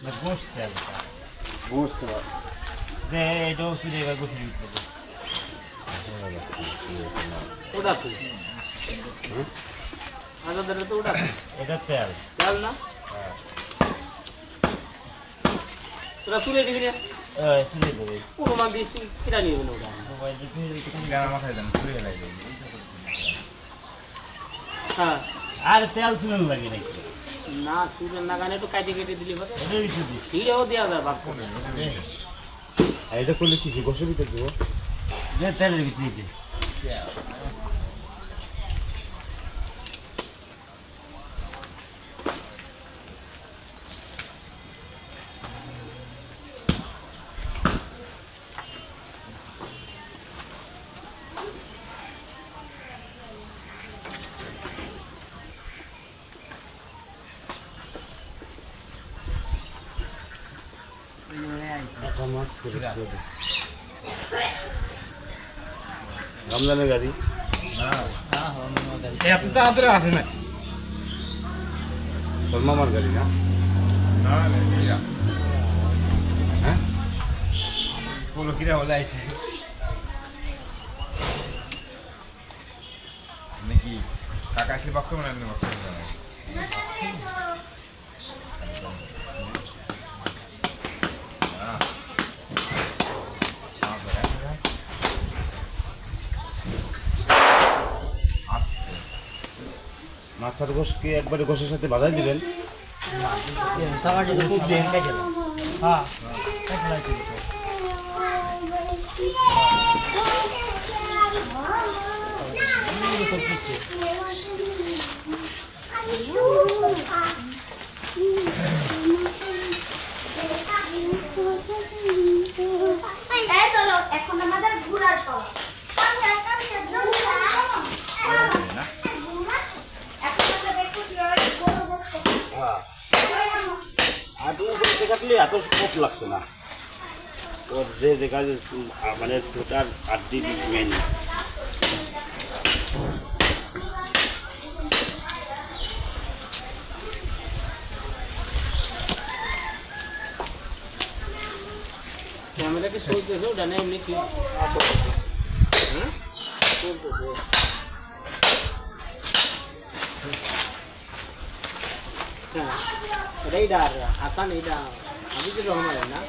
না গোস্ত তেল গোস্ত যে এটাও চুলে এবার গোস্ত ইউজ করবো ওটা তুই আলাদা তো ওটা এটা তেল তেল না তোরা তুলে দিবি না চুলে দেবো পুরো মান দিয়ে তুই কিনা নিয়ে নেবো ওটা মোবাইল দেখে গানা মাথায় দেন চুলে লাগবে হ্যাঁ আর তেল চুলে লাগে নাকি না চুলের নাগানে একটু কাটে কেটে দিলি হবে এটা বেশি দিস হিরেও দেওয়া যায় বাপ করে আর এটা করলে কি গোসের ভিতরে দেবো যে তেলের ভিতরে দিস রমজানের গাড়ি এত তাড়াতাড়ি আসে না তোর মামার গাড়ি না হ্যাঁ বলো কিরা বলে আইছে নাকি কাকা আসলে বাক্য মানে এমনি বাক্য মাথার গোস কি একবারে গোসের সাথে বাজাই দিবেন সবার জন্য খুব দেন কাজে হ্যাঁ এখন আমাদের ঘোরার পালা আর তুমি কাটলে এত স্কোপ লাগছে না ওর যে জায়গা মানে ছোটার আড্ডি মেন ক্যামেরা কি চলতেছে ওটা না এমনি কি হ্যাঁ চলতেছে হ্যাঁ এটাই ডার আসান এটা আমি কি রহমান না